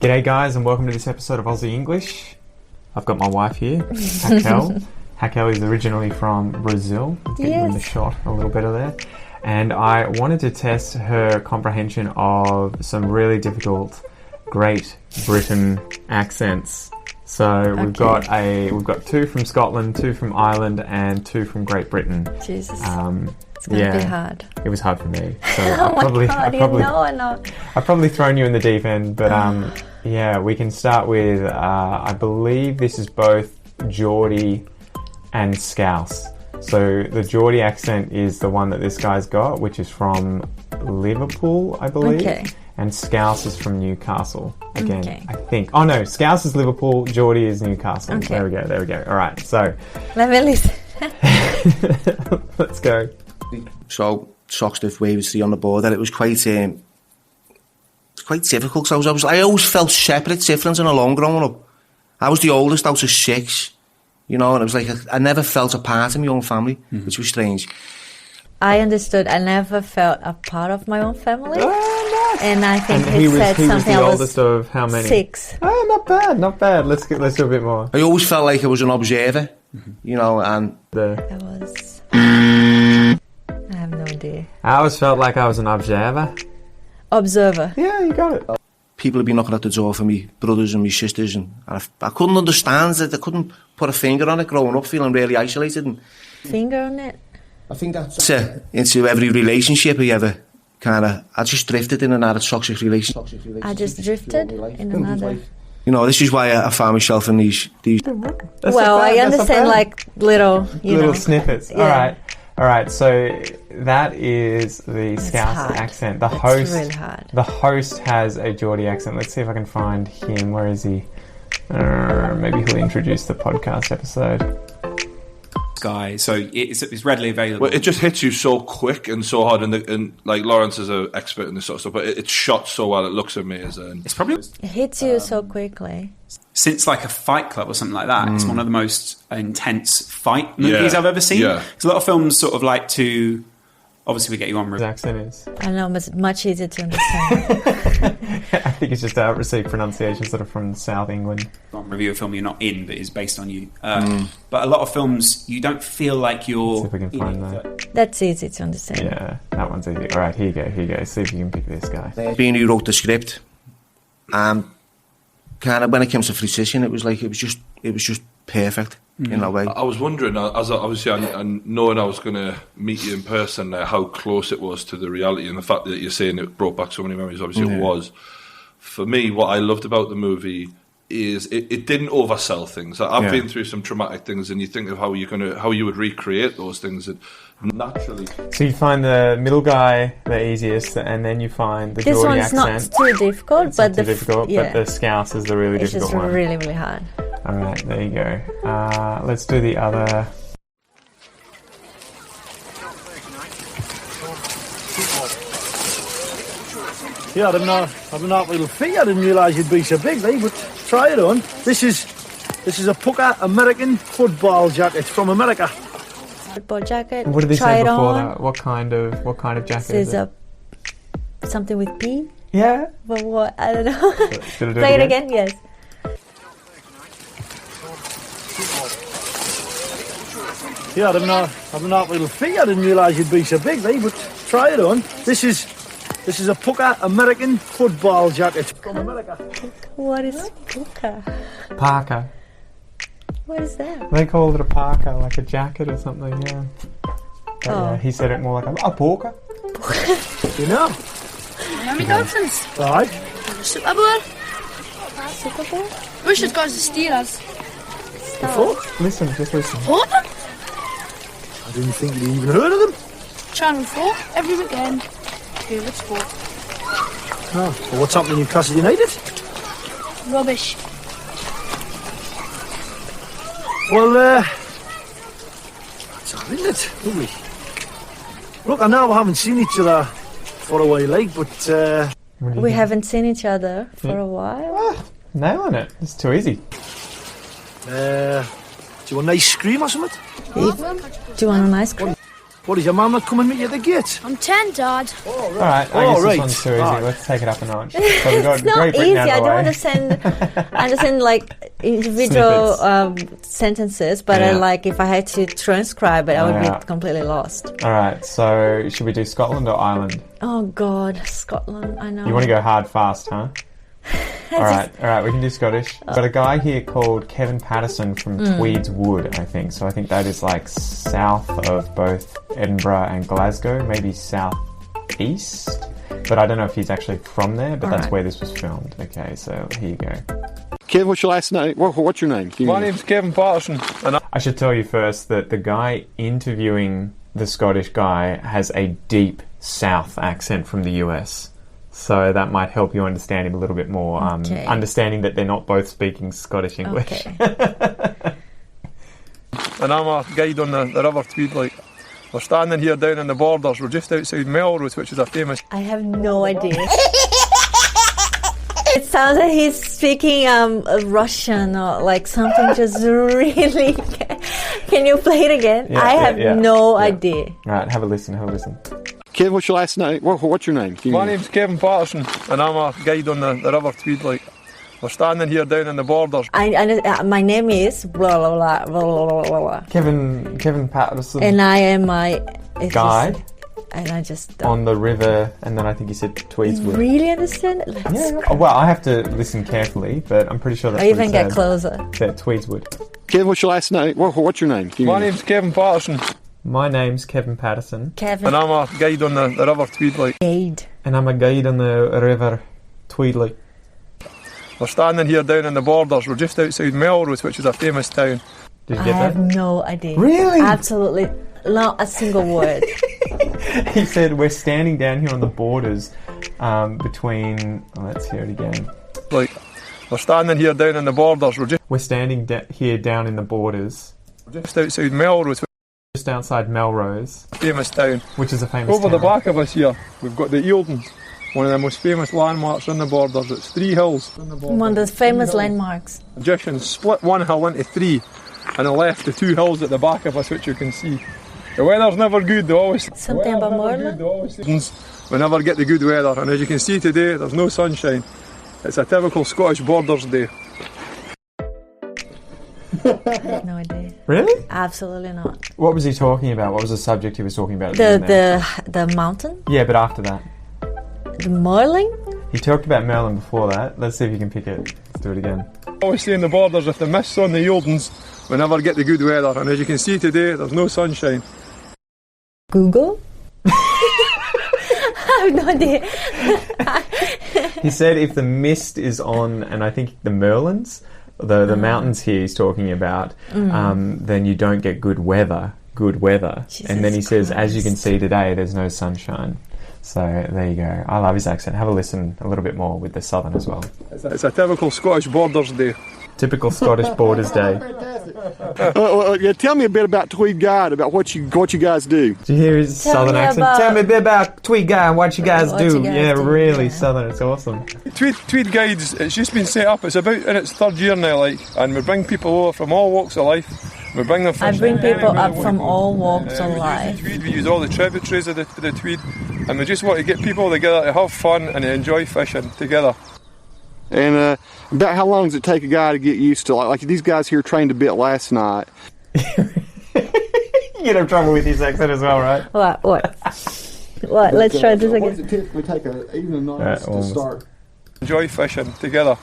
G'day guys and welcome to this episode of Aussie English. I've got my wife here, Raquel. Raquel is originally from Brazil. Let's get you in the shot a little better there. And I wanted to test her comprehension of some really difficult Great Britain accents. So we've got two from Scotland, two from Ireland, and two from Great Britain. Jesus. It's going to be hard. It was hard for me. So I've probably thrown you in the deep end, but yeah, we can start with, I believe this is both Geordie and Scouse. So the Geordie accent is the one that this guy's got, which is from Liverpool, I believe. Okay. And Scouse is from Newcastle. Again, I think. Oh no, Scouse is Liverpool, Geordie is Newcastle. Okay. There we go. Alright, so. Let me listen. Let's go. So, Sockstiff Waversley on the border, it was quite difficult. So I always felt separate, different and alone growing up. I was the oldest out of 6, you know, and it was like I never felt a part of my own family, which was strange. I understood. I never felt a part of my own family. Oh, nice. And I think he said something. He was the oldest of how many? 6. Oh, not bad. Let's do a bit more. I always felt like I was an observer, you know, and... I have no idea. I always felt like I was an observer. Observer. Yeah, you got it. People would be knocking at the door for me brothers and my sisters, and I couldn't understand it. I couldn't put a finger on it growing up, feeling really isolated. And finger on it? I think that's into every relationship I ever I just drifted in and out of toxic relationships. I just drifted in another... You know, this is why I found myself in these... Well, I understand like little snippets. Yeah. Alright, so that is the Scouse accent. The host, really hard. The host has a Geordie accent. Let's see if I can find him. Where is he? Maybe he'll introduce the podcast episode. Guy, so it's readily available. Well, it just hits you so quick and so hard, and like Lawrence is an expert in this sort of stuff, but it's shot so well. It looks amazing. It's probably it hits you so quickly. Since like a Fight Club or something like that, it's one of the most intense fight movies I've ever seen. Yeah. Because a lot of films sort of like to obviously we get you on. His accent is. I know, but it's much easier to understand. I think it's just received pronunciations that are from South England. Review a film you're not in, but is based on you. But a lot of films you don't feel like you're. See if we can find that. That's easy to understand. Yeah, that one's easy. All right, here you go. See if you can pick this guy. Being who wrote the script, when it came to fruition, it was just perfect in that way. I was wondering, as obviously and knowing I was going to meet you in person, how close it was to the reality, and the fact that you're saying it brought back so many memories. Obviously, it was. For me, what I loved about the movie is it didn't oversell things. I've been through some traumatic things, and you think of how you would recreate those things naturally. So you find the middle guy the easiest, and then you find the Geordie accent. This one's not too difficult, but the Scouse is the really difficult one. It's just really, really hard. All right, there you go. Let's do the other. Yeah, I'm not little feet. I didn't realise you'd be so big, but try it on. This is a pucker American football jacket from America. Football jacket. What did they say before that? What kind of jacket is it? Something with P? Yeah. But what? I don't know. Should I do Play it again? Yes. Yeah, I'm not little feet. I didn't realise you'd be so big, but try it on. This is a pucker American football jacket from America. What is pucker? Parker. What is that? They called it a parka, like a jacket or something, yeah. But, yeah, he said it more like a porker. You know? Miami Dolphins. Right. Super Bowl. Super Bowl? Wish it goes to Steelers. Listen, just listen. What? I didn't think you'd even heard of them. Channel 4, every weekend. Favourite sport. Oh, well, what's happening in Newcastle United? Rubbish. Well, that's all, isn't it? Lovely. Look, I know we haven't seen each other for a while, like, but... We haven't seen each other for a while. Nailing it. It's too easy. Do you want a nice cream or something? Do you want an ice cream? What, is your mum not come and meet you at the gate? I'm 10, Dad. Alright, I guess Oh, this right. one's too easy. Ah. Let's take it up a notch. So we've got It's not Great Britain easy. out I of the don't way. understand like individual sentences, but Yeah. like if I had to transcribe it, I would Yeah. be completely lost. Alright, so should we do Scotland or Ireland? Oh God, Scotland. I know. You want to go hard fast, huh? Alright, we can do Scottish. Got a guy here called Kevin Patterson from Tweeds Wood, I think. So I think that is like south of both Edinburgh and Glasgow, maybe south east. But I don't know if he's actually from there, but that's Alright. where this was filmed. Okay, so here you go. Kev, what's your last name? What's your name? My name's Kevin Patterson, and I should tell you first that the guy interviewing the Scottish guy has a deep South accent from the US. So that might help you understand him a little bit more. Okay. Understanding that they're not both speaking Scottish English. Okay. I'm a guide on the River Tweed. Like, we're standing here down in the borders. We're just outside Melrose, which is a famous. I have no idea. It sounds like he's speaking Russian or like something just really. Can you play it again? Yeah, I have yeah. no Yeah. idea. Alright, have a listen. Kev, what's your last name? What's your name? My name's Kevin Patterson, and I'm a guide on the River Tweed. Like, we're standing here down in the borders. My name is blah blah blah blah blah blah blah. Kevin Patterson And I am my guide and I just don't on the river, and then I think you said Tweeds Wood. really understand it. Let's Yeah. Oh, well, I have to listen carefully, but I'm pretty sure that's or what even he get said. closer. Said Tweeds Wood. Kev, what's your last name? What's your name? My name's Kevin Patterson, My name's Kevin Patterson, Kevin and I'm a guide on the River Tweed. Like, Aid. and I'm a guide on the river Tweedley. we're standing here down in the borders. We're just outside Melrose, which is a famous town. Did you I get have that? no idea. Really? Absolutely not a single word. He said we're standing down here on the borders between. Let's hear it again. Like, we're standing here down in the borders. We're standing here down in the borders, Just outside Melrose, just outside Melrose, famous town. which is a famous Over town. the back of us here, we've got the Eildons, one of the most famous landmarks on the borders. It's 3 hills. One of the famous landmarks. Magicians split one hill into 3 and they left the 2 hills at the back of us, which you can see. The weather's never good, they always Something about Merlin? we never get the good weather, and as you can see today, there's no sunshine. It's a typical Scottish Borders day. I have no idea. Really? Absolutely not. What was he talking about? What was the subject he was talking about? At the end there? The mountain? Yeah, but after that, The Merlin? he talked about Merlin before that. Let's see if you can pick it. Let's do it again. Always say in the Borders, if the mist's on the Eildons, we never get the good weather, and as you can see today, there's no sunshine. Google? I have no idea. He said if the mist is on, and I think the Merlins, the mountains here he's talking about, then you don't get good weather. Jesus And then he says, as you can Christ. see today, there's no sunshine. So there you go. I love his accent. Have a listen a little bit more with the southern as well. It's a typical Scottish Borders day. Typical Scottish Borders Day. Yeah, tell me a bit about Tweed Guide, about what you guys do. Do you hear his Tell southern me accent? about- Tell me a bit about Tweed Guy and what you guys What do. you guys Yeah, do, really yeah. southern. It's awesome. Tweed Guides, it's just been set up. It's about in its 3rd year now, like, and we bring people over from all walks of life. We bring them I from bring people up from all walks of we use life. the Tweed, we use all the tributaries of the Tweed, and we just want to get people together to have fun and to enjoy fishing together. And about how long does it take a guy to get used to? Like these guys here trained a bit last night. You get in trouble with his accent as well, right? What? What? Let's try this What does again. it typically take even a novice to almost. start? Enjoy fishing together.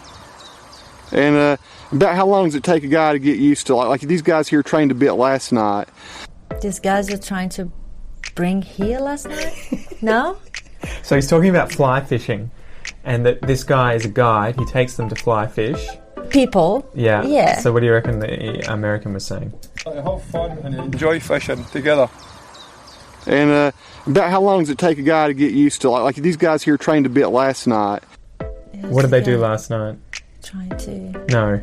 And about how long does it take a guy to get used to? Like these guys here trained a bit last night. These guys were trying to bring here last night? No? So he's talking about fly fishing, and that this guy is a guide. He takes them to fly fish. People? Yeah. Yeah. So what do you reckon the American was saying? Have fun and enjoy fishing together. And about how long does it take a guy to get used to? Like these guys here trained a bit last night. What did they do last night? Trying to No.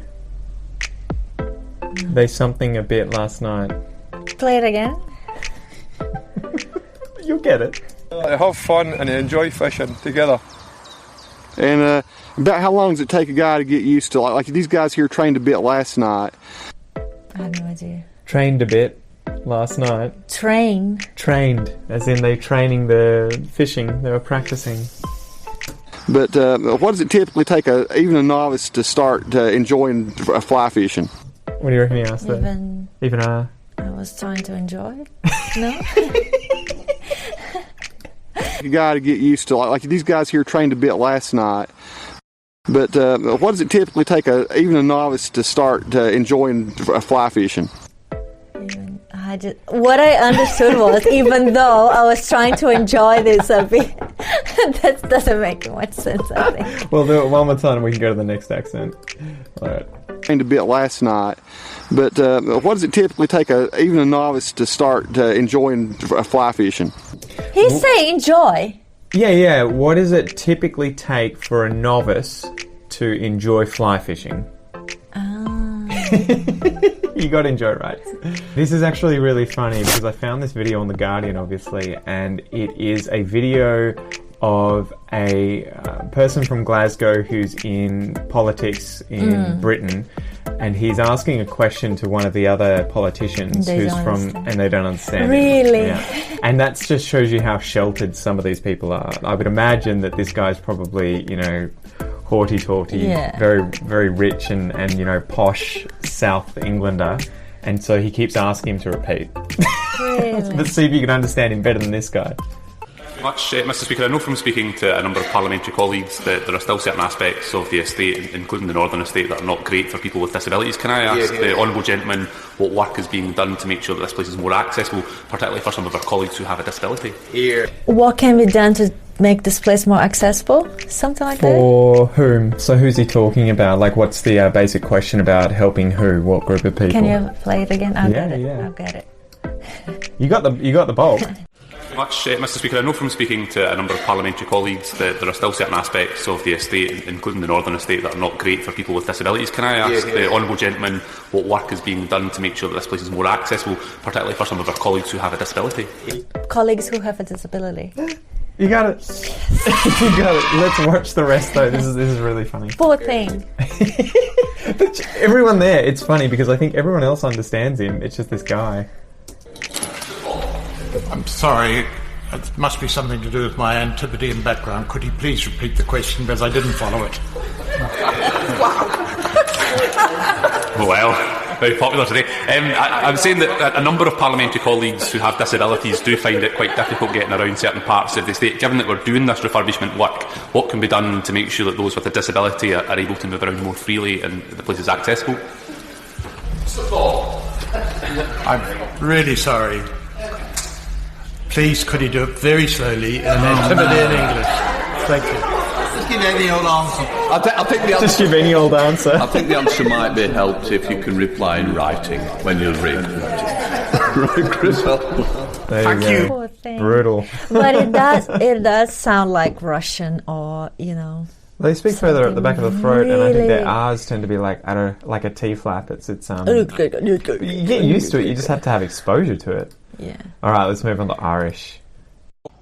They something a bit last night. play it again. You'll get it. Have fun and enjoy fishing together. And about how long does it take a guy to get used to? Like these guys here trained a bit last night. I have no idea. Trained a bit. last night. Trained, as in they training the fishing. They were practicing. But what does it typically take even a novice to start enjoying fly fishing? What do you reckon he asked there? Even I was trying to enjoy. No. You got to get used to like these guys here trained a bit last night. But what does it typically take even a novice to start enjoying fly fishing? What I understood was, even though I was trying to enjoy this a bit, that doesn't make much sense, I think. We'll do it one more time and we can go to the next accent. All right. Trained a bit last night. But what does it typically take even a novice to start enjoying fly fishing? He's saying enjoy. Yeah. What does it typically take for a novice to enjoy fly fishing? You got to enjoy it, right? This is actually really funny because I found this video on The Guardian, obviously, and it is a video of a person from Glasgow who's in politics in Britain, and he's asking a question to one of the other politicians and they don't understand. Really? Yeah. And that just shows you how sheltered some of these people are. I would imagine that this guy's probably, haughty-taughty, very, very rich and posh South Englander, and so he keeps asking him to repeat. Really? Let's see if you can understand him better than this guy. Much, Mr. Speaker. I know from speaking to a number of parliamentary colleagues that there are still certain aspects of the estate, including the Northern Estate, that are not great for people with disabilities. Can I ask the honourable gentleman what work is being done to make sure that this place is more accessible, particularly for some of our colleagues who have a disability? What can be done to make this place more accessible? Something like that? For whom? So who's he talking about? Like, what's the basic question about helping who? What group of people? Can you play it again? I'll get it. You got the bulk. Much, Mr. Speaker. I know from speaking to a number of parliamentary colleagues that there are still certain aspects of the estate, including the Northern Estate, that are not great for people with disabilities. Can I ask the honourable gentleman what work is being done to make sure that this place is more accessible, particularly for some of our colleagues who have a disability? Colleagues who have a disability. You got it. You got it. Let's watch the rest though. This is really funny. Poor thing. But everyone there, it's funny because I think everyone else understands him. It's just this guy. I'm sorry, it must be something to do with my Antipodean background. Could you please repeat the question, because I didn't follow it? Well, very popular today. I'm saying that a number of parliamentary colleagues who have disabilities do find it quite difficult getting around certain parts of the estate. Given that we're doing this refurbishment work, what can be done to make sure that those with a disability are able to move around more freely and the place is accessible? I'm really sorry. Please, could you do it very slowly in Antipodean English? Thank you. Just give any old answer. I think the answer. Just give any old answer. I think the answer might be helped if you can reply in writing when you're ready. Right, Chris? Thank you. Poor thing. Brutal. But it does sound like Russian or, They speak further at the back of the throat, and I think their R's tend to be like a T flap. It's you get used to it. You just have to have exposure to it. Yeah. All right, let's move on to Irish.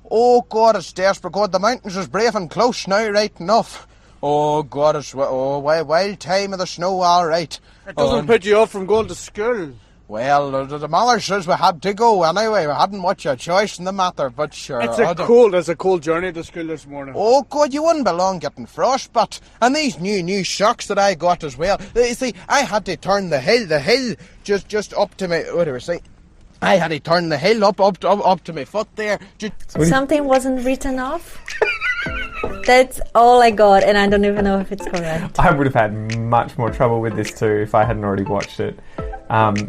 Oh God, it's desperate. God, the mountains is brave and close now, right enough. Oh God, it's wild time of the snow, all right. It doesn't put you off from going to school. Well, the mother says we had to go anyway. We hadn't much a choice in the matter, but sure. It's a cold journey to school this morning. Oh God, you wouldn't be long getting frostbite. And these new socks that I got as well. You see, I had to turn the hill just up to me. What do I say? I had to turn the hill up to my foot there. Something wasn't written off? That's all I got, and I don't even know if it's correct. I would have had much more trouble with this too if I hadn't already watched it.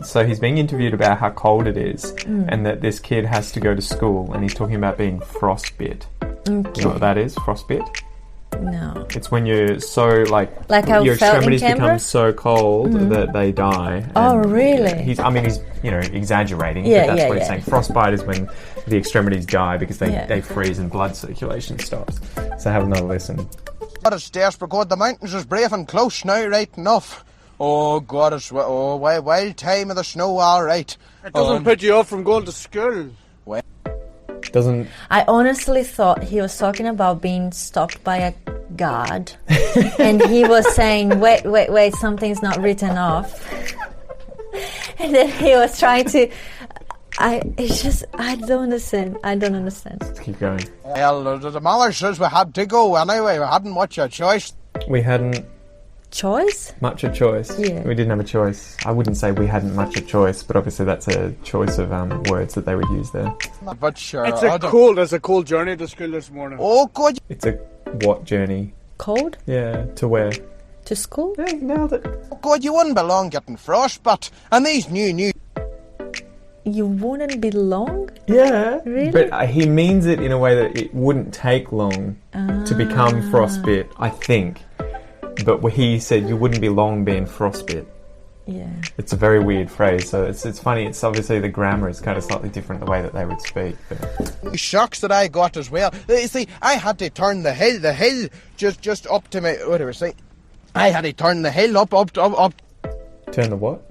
So he's being interviewed about how cold it is and that this kid has to go to school, and he's talking about being frostbit. Okay. You know what that is, frostbit? No. It's when you're so like how your felt extremities in become so cold that they die. Oh, really? He's exaggerating, but that's what he's saying. Frostbite is when the extremities die because they freeze and blood circulation stops. So have another listen. God, it's desperate. God, the mountains is brave and close now, right enough. Oh God, it's wild time of the snow, all right. It doesn't put you off from going to school. Doesn't. I honestly thought he was talking about being stopped by a guard, and he was saying, "Wait, something's not written off," and then he was trying to It's just, I don't understand. I don't understand. Let's keep going. Well, the mother says we had to go anyway. We hadn't much a choice. We hadn't Choice? much a choice. Yeah. We didn't have a choice. I wouldn't say we hadn't much a choice, but obviously that's a choice of words that they would use there. But sure. There's a cold journey to school this morning. Oh, good. It's a what journey? Cold? Yeah, to where? To school? Yeah, you nailed it. Oh, God, you wouldn't be long getting frostbite. And these new. You wouldn't be long? Yeah. Really? But he means it in a way that it wouldn't take long to become frostbite, I think. But he said you wouldn't be long being frostbite. Yeah. It's a very weird phrase, so it's funny. It's obviously the grammar is kind of slightly different the way that they would speak. But. Shocks that I got as well. You see, I had to turn the hill just up to me. What do I say? I had to turn the hill up. Turn the what?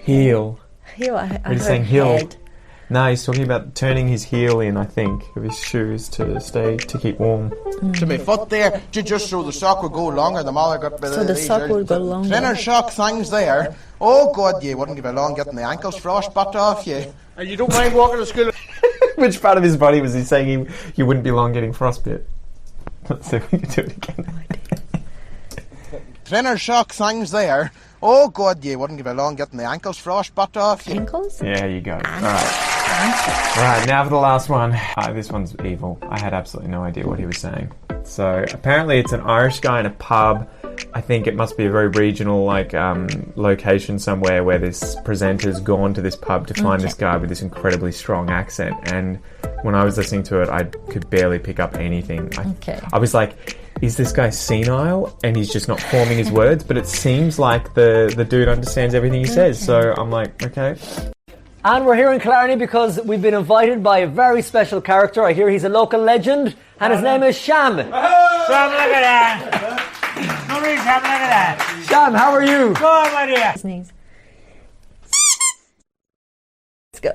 Heel. Heel, I Are you heard saying heel? head. No, he's talking about turning his heel in, I think, of his shoes to keep warm. To my foot there, just so the sock would go longer. The mother got So the sock would go longer. Thinner sock things there. Oh, God, you wouldn't be long getting the ankles frostbite off you. And you don't mind walking to school? Which part of his body was he saying he wouldn't be long getting frostbite? Let's see if we can do it again. Thinner sock things there. Oh, God, you wouldn't be long getting the ankles frostbite off you. Ankles? Yeah, you got it. All right. Right, now for the last one. This one's evil. I had absolutely no idea what he was saying. So apparently it's an Irish guy in a pub. I think it must be a very regional location somewhere where this presenter's gone to this pub to find this guy with this incredibly strong accent. And when I was listening to it, I could barely pick up anything. I was like, is this guy senile and he's just not forming his words? But it seems like the dude understands everything he says. So I'm like, okay. And we're here in Killarney because we've been invited by a very special character. I hear he's a local legend, and his name is Sham. Sham, look at that. Sorry, Sham, look at that. Sham, how are you? Go on, my dear. Sneeze. Let's go.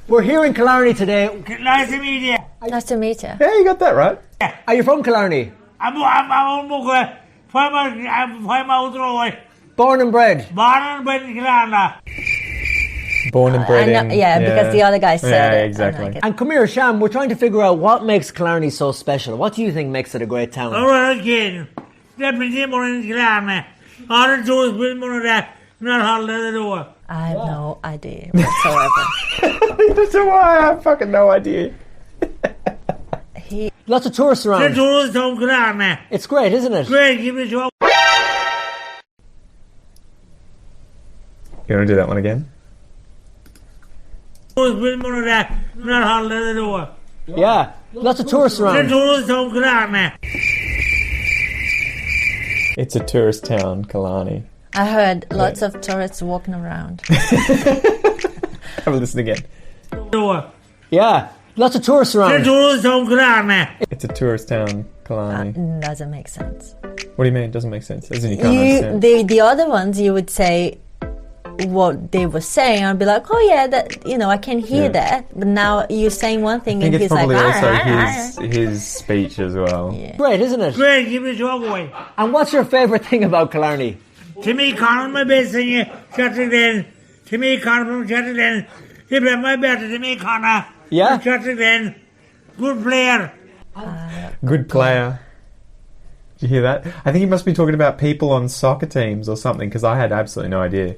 We're here in Killarney today. Nice to meet you. Nice to meet you. Yeah, you got that right. Are you from Killarney? I'm from out road. Born and bred. Born and bred in Killarney. Born and bred in. Because the other guy said it. Exactly. And come here, Sham, we're trying to figure out what makes Killarney so special. What do you think makes it a great town? All right, kid. Let me see more in Killarney. All the doors will more of that. Not holding the door. I have no idea whatsoever. That's why I have fucking no idea. Lots of tourists around. The tourists don't Killarney. It's great, isn't it? Great, give me a show. You want to do that one again? Tourists will more of that. Not holding the door. Yeah, lots of tourists around. The tourists don't Killarney. It's a tourist town, Killarney. I heard lots of tourists walking around. Have a listen again. Door. Yeah, lots of tourists around. The tourists don't Killarney. It's a tourist town, Killarney. Doesn't make sense. What do you mean? It doesn't make sense. As in you can't understand. The other ones, you would say what they were saying. I'd be like, oh yeah, that I can hear that. But now you're saying one thing, I think and it's he's probably like, also his speech as well. Yeah. Great, isn't it? Great, give me a show away. And what's your favourite thing about Killarney? Timmy Connor, my best singer, Chatterden. Timmy Connor from Chatterden. He played my better, Timmy Connor. Yeah? Chatterden. Good player. Good player. Did you hear that? I think he must be talking about people on soccer teams or something, because I had absolutely no idea.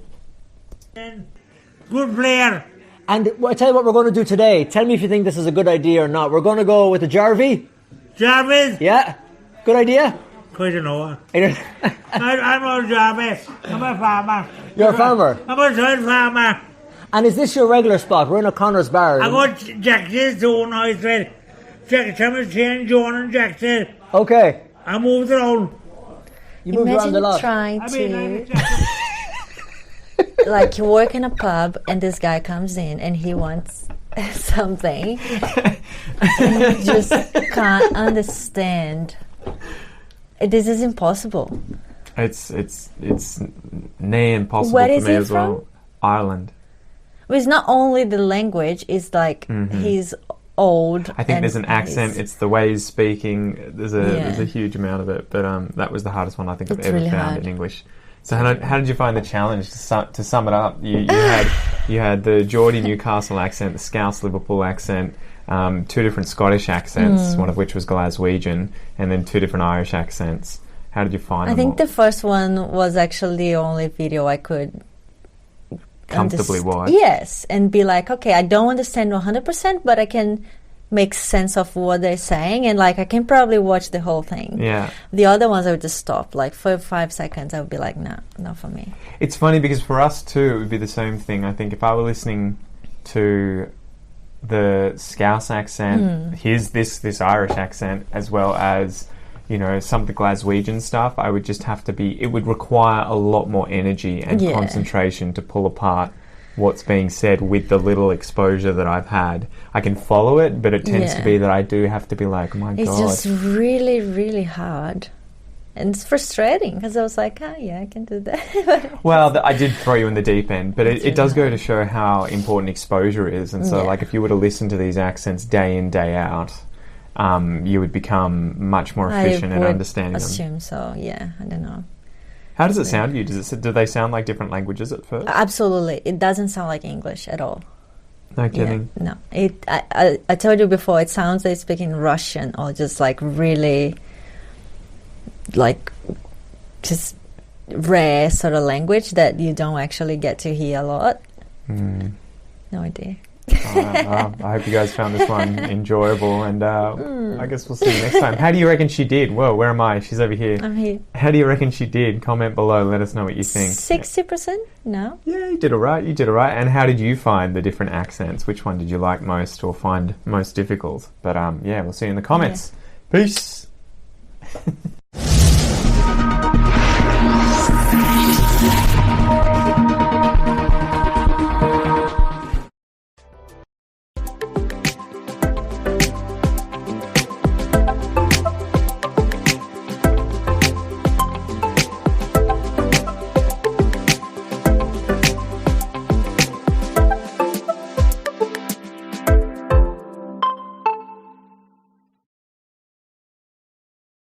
Good player. And I tell you what we're going to do today. Tell me if you think this is a good idea or not. We're going to go with the Jarvie. Jarvis? Yeah. Good idea? I don't know. I'm not Jarvis. I'm a farmer. You're a farmer? I'm a child farmer. And is this your regular spot? We're in O'Connor's bar. I got Jack's own. I said, Thomas Chain, John and Jack said. Okay. I moved around. You moved around a lot. Trying to like you work in a pub and this guy comes in and he wants something and you just can't understand. This is impossible. It's near impossible Where for is me he as well. from? Ireland. Well, it's not only the language, it's like he's old. I think there's an accent, it's the way he's speaking, there's a huge amount of it, but that was the hardest one I think I've ever really found hard. in English. So how did you find the challenge? To sum it up, you had the Geordie Newcastle accent, the Scouse Liverpool accent, 2 different Scottish accents, one of which was Glaswegian, and then 2 different Irish accents. How did you find them? I think the first one was actually the only video I could comfortably watch. Yes, and be like, okay, I don't understand 100%, but I can make sense of what they're saying, and like I can probably watch the whole thing. Yeah. The other ones I would just stop, like for 5 seconds. I would be like, no, not for me. It's funny because for us too, it would be the same thing. I think if I were listening to the Scouse accent, this Irish accent, as well as some of the Glaswegian stuff, I would just have to be. It would require a lot more energy and concentration to pull apart what's being said with the little exposure that I've had. I can follow it, but it tends to be that I do have to be like, oh my God. It's just really, really hard. And it's frustrating because I was like, oh yeah, I can do that. Well, I did throw you in the deep end, but it does go to show how important exposure is. And so like if you were to listen to these accents day in, day out, you would become much more efficient at understanding them. I assume so, yeah. I don't know. How does it sound to you? Do they sound like different languages at first? Absolutely. It doesn't sound like English at all. No kidding. Yeah, no. I told you before, it sounds like speaking Russian or just like really like just rare sort of language that you don't actually get to hear a lot. No idea. I hope you guys found this one enjoyable, and I guess we'll see you next time. How do you reckon she did? Whoa, where am I? She's over here. I'm here. How do you reckon she did? Comment below. Let us know what you think. 60%? No. Yeah, you did all right. And how did you find the different accents? Which one did you like most or find most difficult? But yeah, we'll see you in the comments. Peace.